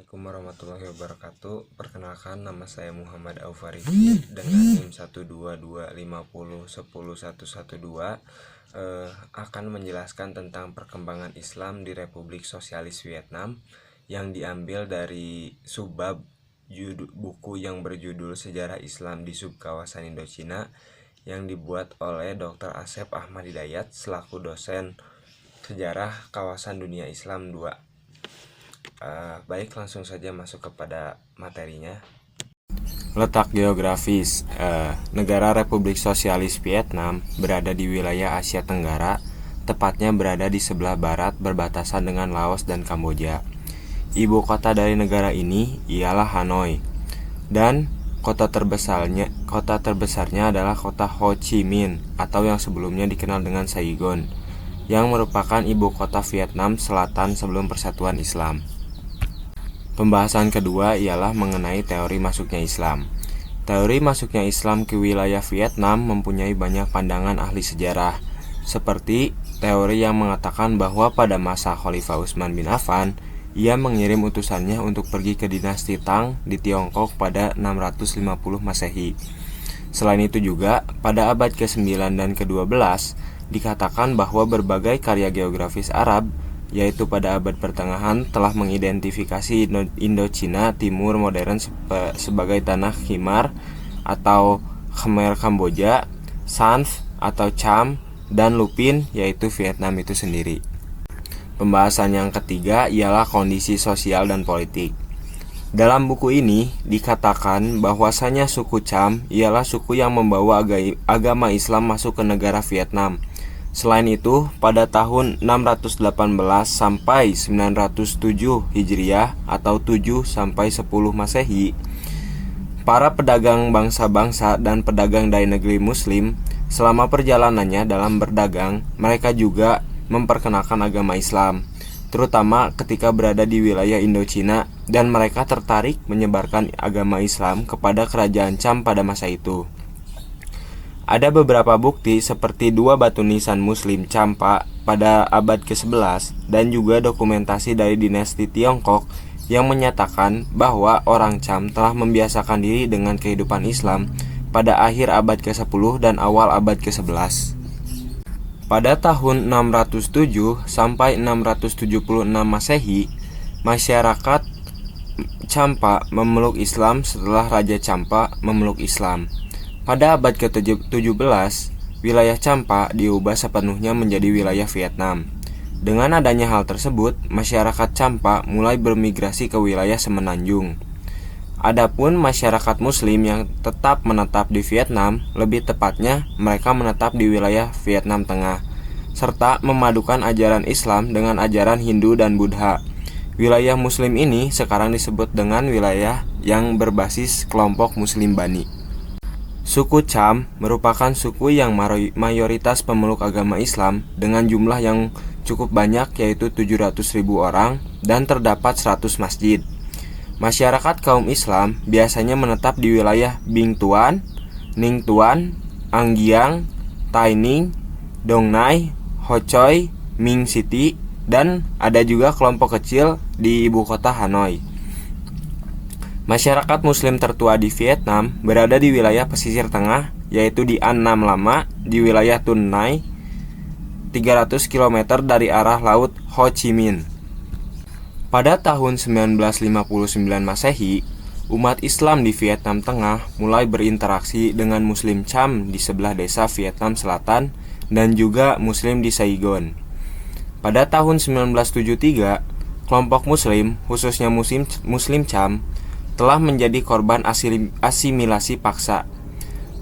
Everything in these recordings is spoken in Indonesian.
Assalamualaikum warahmatullahi wabarakatuh. Perkenalkan, nama saya Muhammad Aufariki dengan NIM 12225010112 akan menjelaskan tentang perkembangan Islam di Republik Sosialis Vietnam yang diambil dari subbab buku yang berjudul Sejarah Islam di Subkawasan Indochina yang dibuat oleh Dr. Asep Ahmad Hidayat selaku dosen Sejarah Kawasan Dunia Islam 2. Baik, langsung saja masuk kepada materinya. Letak geografis negara Republik Sosialis Vietnam berada di wilayah Asia Tenggara, tepatnya berada di sebelah barat berbatasan dengan Laos dan Kamboja. Ibu kota dari negara ini ialah Hanoi, dan kota terbesarnya adalah kota Ho Chi Minh atau yang sebelumnya dikenal dengan Saigon, yang merupakan ibu kota Vietnam Selatan sebelum Persatuan Islam. Pembahasan kedua ialah mengenai teori masuknya Islam. Teori masuknya Islam ke wilayah Vietnam mempunyai banyak pandangan ahli sejarah, seperti teori yang mengatakan bahwa pada masa Khalifah Utsman bin Affan, ia mengirim utusannya untuk pergi ke dinasti Tang di Tiongkok pada 650 Masehi. Selain itu juga, pada abad ke-9 dan ke-12, dikatakan bahwa berbagai karya geografis Arab, yaitu pada abad pertengahan, telah mengidentifikasi Indochina Timur modern sebagai tanah Khmer atau Khmer Kamboja, Sanf atau Cham, dan Lupin yaitu Vietnam itu sendiri. Pembahasan yang ketiga ialah kondisi sosial dan politik. Dalam buku ini dikatakan bahwasanya suku Cham ialah suku yang membawa agama Islam masuk ke negara Vietnam. Selain itu, pada tahun 618 sampai 907 Hijriah atau 7 sampai 10 Masehi, para pedagang bangsa-bangsa dan pedagang dari negeri Muslim selama perjalanannya dalam berdagang, mereka juga memperkenalkan agama Islam, terutama ketika berada di wilayah Indochina, dan mereka tertarik menyebarkan agama Islam kepada kerajaan Cham pada masa itu. Ada beberapa bukti seperti dua batu nisan Muslim Champa pada abad ke-11 dan juga dokumentasi dari dinasti Tiongkok yang menyatakan bahwa orang Cham telah membiasakan diri dengan kehidupan Islam pada akhir abad ke-10 dan awal abad ke-11. Pada tahun 607 sampai 676 Masehi, masyarakat Champa memeluk Islam setelah Raja Champa memeluk Islam. Pada abad ke-17, wilayah Champa diubah sepenuhnya menjadi wilayah Vietnam. Dengan adanya hal tersebut, masyarakat Champa mulai bermigrasi ke wilayah Semenanjung. Adapun masyarakat Muslim yang tetap menetap di Vietnam, lebih tepatnya mereka menetap di wilayah Vietnam Tengah, serta memadukan ajaran Islam dengan ajaran Hindu dan Buddha. Wilayah Muslim ini sekarang disebut dengan wilayah yang berbasis kelompok Muslim Bani. Suku Cham merupakan suku yang mayoritas pemeluk agama Islam dengan jumlah yang cukup banyak, yaitu 700.000 orang, dan terdapat 100 masjid. Masyarakat kaum Islam biasanya menetap di wilayah Binh Tuan, Ninh Tuan, An Giang, Tay Ninh, Dong Nai, Ho Choi, Minh City, dan ada juga kelompok kecil di ibu kota Hanoi. Masyarakat Muslim tertua di Vietnam berada di wilayah pesisir tengah, yaitu di An Nam Lama di wilayah Tun Nai, 300 km dari arah laut Ho Chi Minh. Pada tahun 1959 Masehi, umat Islam di Vietnam Tengah mulai berinteraksi dengan Muslim Cham di sebelah desa Vietnam Selatan dan juga Muslim di Saigon. Pada tahun 1973, kelompok Muslim, khususnya Muslim Cham, telah menjadi korban asimilasi paksa.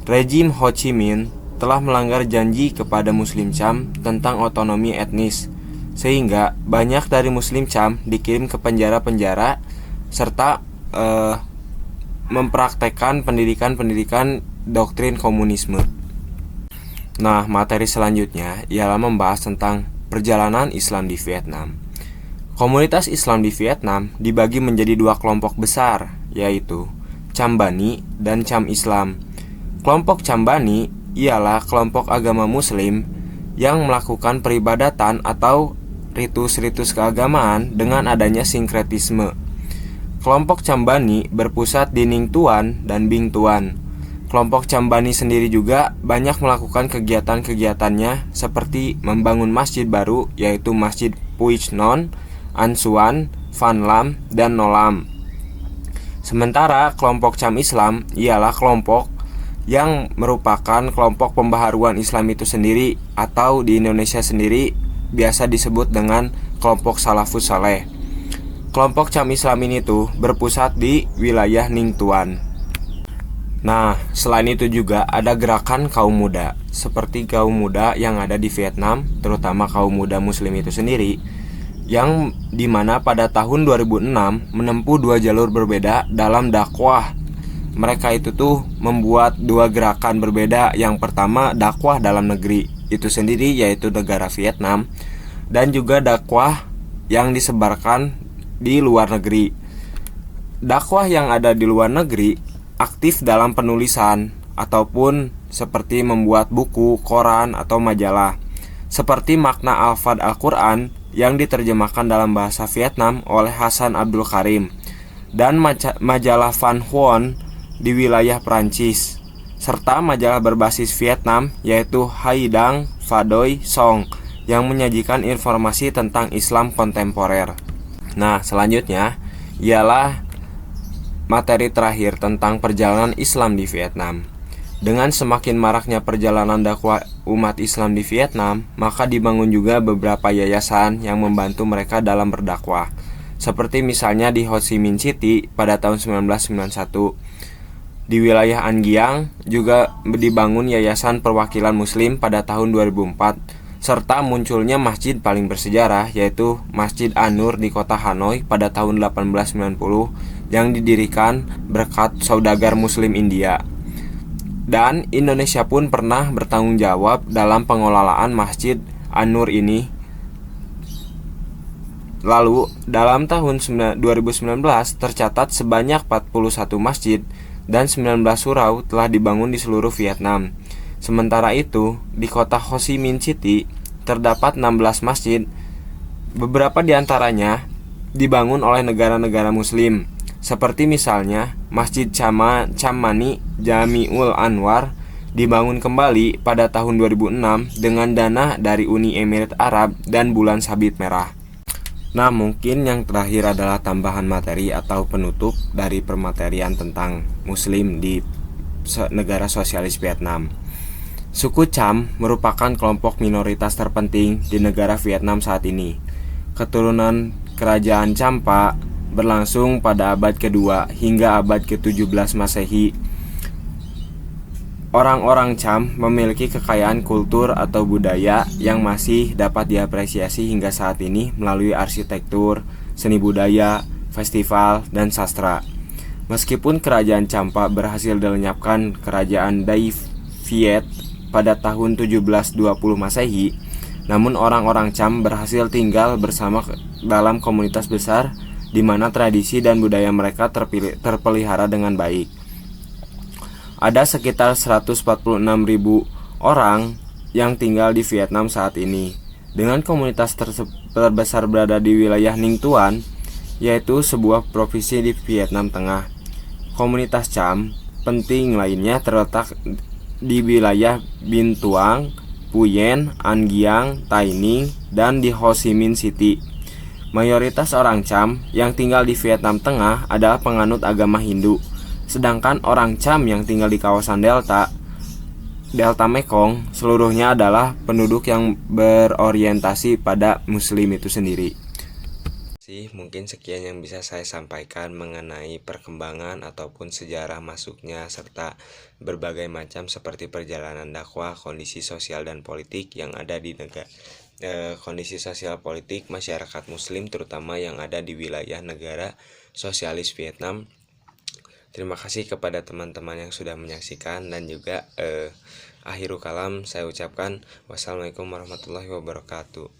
Rejim Ho Chi Minh telah melanggar janji kepada Muslim Cham tentang otonomi etnis, sehingga banyak dari Muslim Cham dikirim ke penjara-penjara serta mempraktekkan pendidikan doktrin komunisme. Nah, materi selanjutnya ialah membahas tentang perjalanan Islam di Vietnam. Komunitas Islam di Vietnam dibagi menjadi dua kelompok besar, yaitu Cham Bani dan Cham Islam. Kelompok Cham Bani ialah kelompok agama Muslim yang melakukan peribadatan atau ritus-ritus keagamaan dengan adanya sinkretisme. Kelompok Cambani berpusat di Ninh Tuan dan Binh Tuan. Kelompok Cambani sendiri juga banyak melakukan kegiatan-kegiatannya seperti membangun masjid baru, yaitu Masjid Puig Non, An Suan, Van Lam, dan Nolam. Sementara kelompok Cham Islam ialah kelompok yang merupakan kelompok pembaharuan Islam itu sendiri, atau di Indonesia sendiri biasa disebut dengan kelompok Salafus Saleh. Kelompok Cham Islam ini tuh berpusat di wilayah Ninh Tuan. Nah, selain itu juga ada gerakan kaum muda, seperti kaum muda yang ada di Vietnam, terutama kaum muda muslim itu sendiri, yang dimana pada tahun 2006 menempuh dua jalur berbeda dalam dakwah. Mereka itu tuh membuat dua gerakan berbeda. Yang pertama dakwah dalam negeri itu sendiri, yaitu negara Vietnam, dan juga dakwah yang disebarkan di luar negeri. Dakwah yang ada di luar negeri aktif dalam penulisan ataupun seperti membuat buku, koran, atau majalah, seperti Makna Alfad Al-Quran yang diterjemahkan dalam bahasa Vietnam oleh Hasan Abdul Karim, dan majalah Van Huon di wilayah Perancis, serta majalah berbasis Vietnam yaitu Hai Dang Pha Doi Song yang menyajikan informasi tentang Islam kontemporer. Nah, selanjutnya ialah materi terakhir tentang perjalanan Islam di Vietnam. Dengan semakin maraknya perjalanan dakwah umat Islam di Vietnam, maka dibangun juga beberapa yayasan yang membantu mereka dalam berdakwah. Seperti misalnya di Ho Chi Minh City pada tahun 1991. Di wilayah An Giang juga dibangun Yayasan Perwakilan Muslim pada tahun 2004. Serta munculnya masjid paling bersejarah, yaitu Masjid An-Nur di kota Hanoi pada tahun 1890 yang didirikan berkat saudagar Muslim India. Dan Indonesia pun pernah bertanggung jawab dalam pengelolaan Masjid An-Nur ini. Lalu, dalam tahun 2019 tercatat sebanyak 41 masjid dan 19 surau telah dibangun di seluruh Vietnam. Sementara itu, di kota Ho Chi Minh City terdapat 16 masjid. Beberapa di antaranya dibangun oleh negara-negara muslim, seperti misalnya Masjid Chammani Jamiul Anwar dibangun kembali pada tahun 2006 dengan dana dari Uni Emirat Arab dan Bulan Sabit Merah. Nah, mungkin yang terakhir adalah tambahan materi atau penutup dari permaterian tentang muslim di negara sosialis Vietnam. Suku Cham merupakan kelompok minoritas terpenting di negara Vietnam saat ini. Keturunan kerajaan Champa berlangsung pada abad kedua hingga abad ke-17 Masehi. Orang-orang Cham memiliki kekayaan kultur atau budaya yang masih dapat diapresiasi hingga saat ini melalui arsitektur, seni budaya, festival, dan sastra. Meskipun kerajaan Champa berhasil dilenyapkan kerajaan Dai Viet pada tahun 1720 Masehi, namun orang-orang Cham berhasil tinggal bersama dalam komunitas besar di mana tradisi dan budaya mereka terpelihara dengan baik. Ada sekitar 146.000 orang yang tinggal di Vietnam saat ini, dengan komunitas terbesar berada di wilayah Ninh Tuan, yaitu sebuah provinsi di Vietnam Tengah. Komunitas Cham penting lainnya terletak di wilayah Binh Tuang, Puyen, An Giang, Tay Ninh, dan di Ho Chi Minh City. Mayoritas orang Cham yang tinggal di Vietnam Tengah adalah penganut agama Hindu, sedangkan orang Cham yang tinggal di kawasan Delta Mekong seluruhnya adalah penduduk yang berorientasi pada Muslim itu sendiri. Mungkin sekian yang bisa saya sampaikan mengenai perkembangan ataupun sejarah masuknya serta berbagai macam seperti perjalanan dakwah, kondisi sosial dan politik yang ada di negara, kondisi sosial politik masyarakat muslim terutama yang ada di wilayah negara sosialis Vietnam. Terima kasih kepada teman-teman yang sudah menyaksikan, dan juga akhirul kalam saya ucapkan wassalamualaikum warahmatullahi wabarakatuh.